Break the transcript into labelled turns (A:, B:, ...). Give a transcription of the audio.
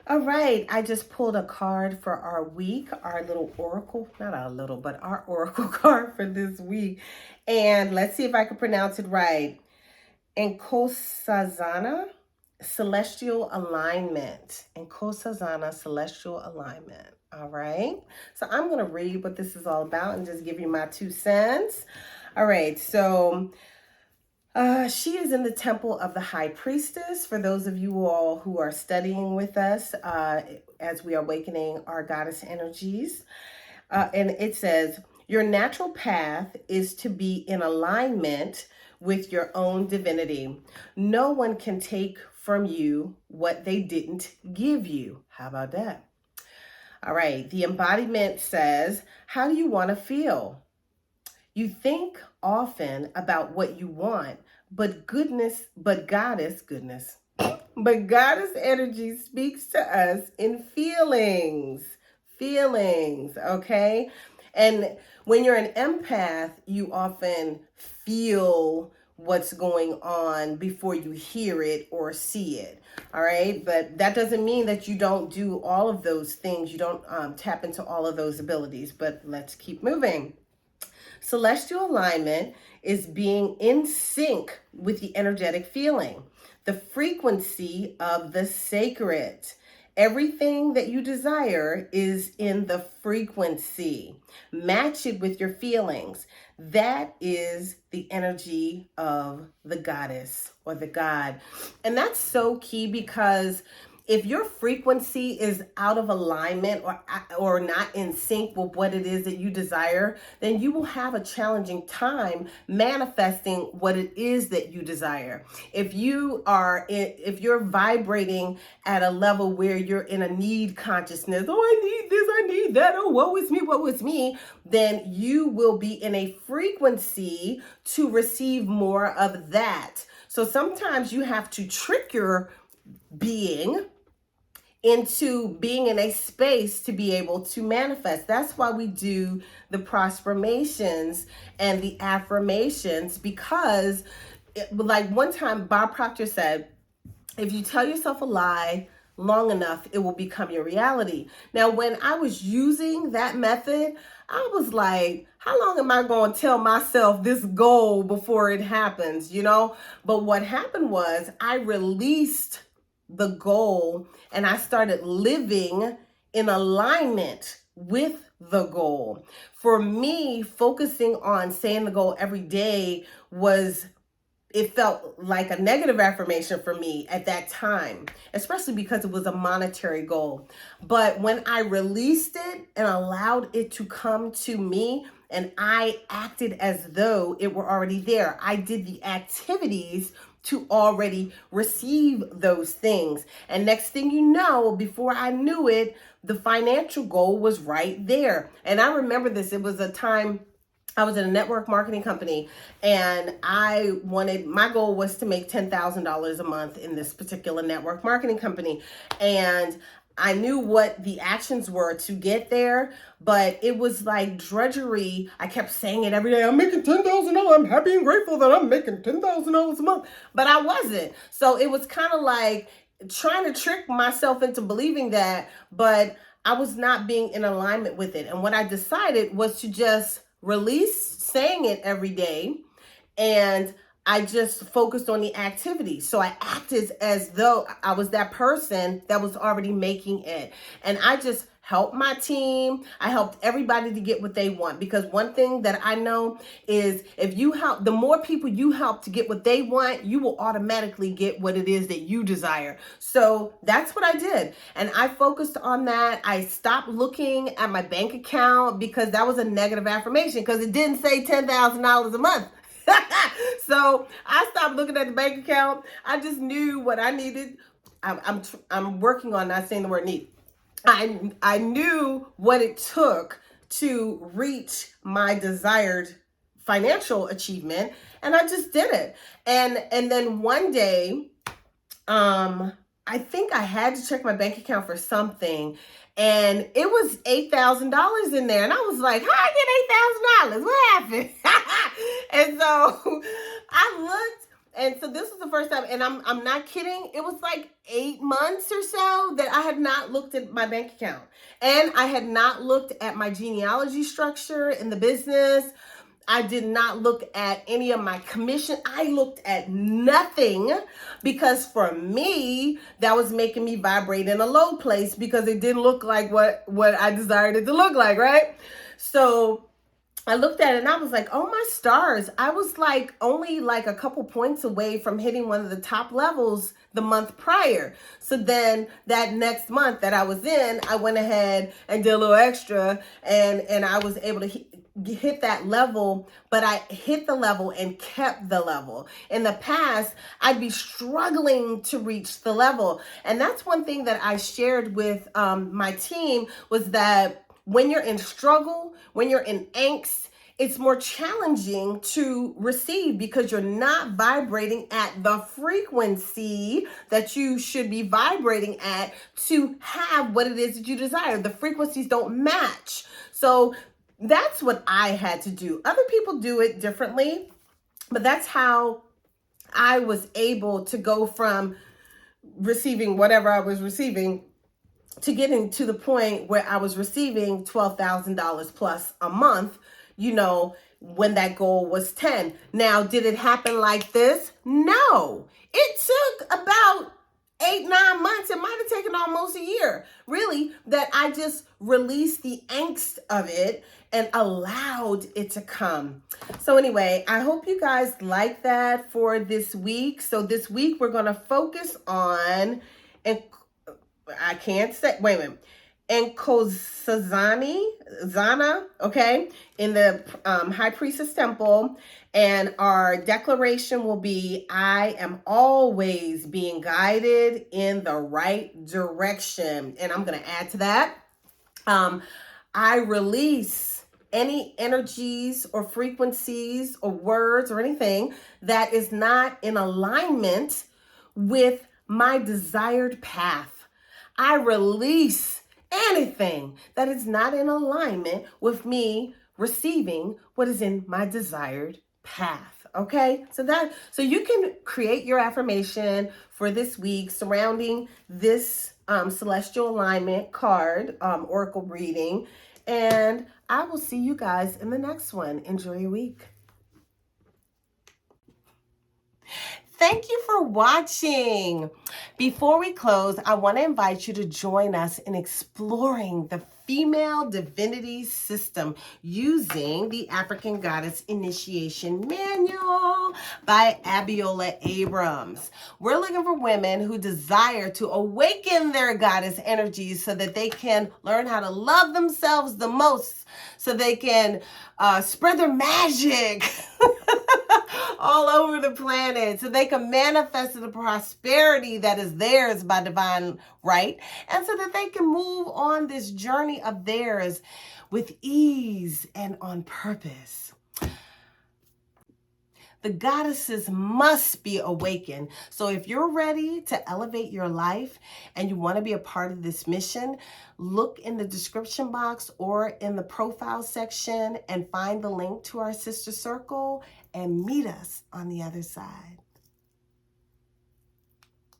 A: All right, I just pulled a card for our week, our little oracle, not our little, but our oracle card for this week. And let's see if I can pronounce it right. Enkosazana, celestial alignment. Enkosazana, celestial alignment. All right, so I'm going to read what this is all about and just give you my 2 cents. All right, so she is in the temple of the high priestess. For those of you all who are studying with us as we are awakening our goddess energies. And it says, your natural path is to be in alignment with your own divinity. No one can take from you what they didn't give you. How about that? All right. The embodiment says, how do you want to feel? You think often about what you want, but goddess energy speaks to us in feelings, okay? And when you're an empath, you often feel what's going on before you hear it or see it. All right. But that doesn't mean that you don't do all of those things. You don't tap into all of those abilities, but let's keep moving. Celestial alignment is being in sync with the energetic feeling, the frequency of the sacred. Everything that you desire is in the frequency. Match it with your feelings. That is the energy of the goddess or the god. And that's so key because if your frequency is out of alignment or not in sync with what it is that you desire, then you will have a challenging time manifesting what it is that you desire. If you're vibrating at a level where you're in a need consciousness, oh, I need this, I need that, oh, woe is me, then you will be in a frequency to receive more of that. So sometimes you have to trick your being into being in a space to be able to manifest. That's why we do the prospermations and the affirmations, because like one time Bob Proctor said, if you tell yourself a lie long enough, it will become your reality. Now, when I was using that method, I was like, how long am I going to tell myself this goal before it happens, But what happened was I released the goal and I started living in alignment with the goal. For me, focusing on saying the goal every day it felt like a negative affirmation for me at that time, especially because it was a monetary goal. But when I released it and allowed it to come to me, and I acted as though it were already there, I did the activities to already receive those things. And next thing you know, before I knew it, the financial goal was right there. And I remember this, it was a time I was in a network marketing company, and my goal was to make $10,000 a month in this particular network marketing company. And I knew what the actions were to get there, but it was like drudgery. I kept saying it every day. I'm making $10,000. I'm happy and grateful that I'm making $10,000 a month, but I wasn't. So it was kind of like trying to trick myself into believing that, but I was not being in alignment with it. And what I decided was to just release saying it every day, and I just focused on the activity. So I acted as though I was that person that was already making it. And I just helped my team. I helped everybody to get what they want, because one thing that I know is if you help, the more people you help to get what they want, you will automatically get what it is that you desire. So that's what I did. And I focused on that. I stopped looking at my bank account because that was a negative affirmation, because it didn't say $10,000 a month. So I stopped looking at the bank account. I just knew what I needed. I'm working on not saying the word need. I knew what it took to reach my desired financial achievement, and I just did it. And then one day, I think I had to check my bank account for something, and it was $8,000 in there, and I was like, how I get $8,000? What happened? And so I looked, And so this was the first time, and I'm not kidding. It was like 8 months or so that I had not looked at my bank account. And I had not looked at my genealogy structure in the business. I did not look at any of my commission. I looked at nothing because for me, that was making me vibrate in a low place because it didn't look like what I desired it to look like, right? So I looked at it and I was like, oh my stars. I was like only like a couple points away from hitting one of the top levels the month prior. So then that next month that I was in, I went ahead and did a little extra and I was able to hit that level, but I hit the level and kept the level. In the past, I'd be struggling to reach the level. And that's one thing that I shared with my team was that when you're in struggle, when you're in angst, it's more challenging to receive because you're not vibrating at the frequency that you should be vibrating at to have what it is that you desire. The frequencies don't match. So that's what I had to do. Other people do it differently, but that's how I was able to go from receiving whatever I was receiving to getting to the point where I was receiving $12,000 plus a month, when that goal was 10. Now, did it happen like this? No. It took about 8, 9 months. It might have taken almost a year, really, that I just released the angst of it and allowed it to come. So anyway, I hope you guys like that for this week. So this week we're going to focus on, and I can't say, wait a minute, Zana, okay, in the High Priestess Temple. And our declaration will be, I am always being guided in the right direction. And I'm going to add to that, I release any energies or frequencies or words or anything that is not in alignment with my desired path. I release anything that is not in alignment with me receiving what is in my desired path. Okay, so you can create your affirmation for this week surrounding this celestial alignment card, oracle reading, and I will see you guys in the next one. Enjoy your week. Thank you for watching. Before we close, I want to invite you to join us in exploring the female divinity system using the African Goddess Initiation Manual by Abiola Abrams. We're looking for women who desire to awaken their goddess energies so that they can learn how to love themselves the most, so they can spread their magic all over the planet, so they can manifest the prosperity that is theirs by divine right, and so that they can move on this journey of theirs with ease and on purpose. The goddesses must be awakened. So if you're ready to elevate your life and you want to be a part of this mission, look in the description box or in the profile section and find the link to our sister circle and meet us on the other side.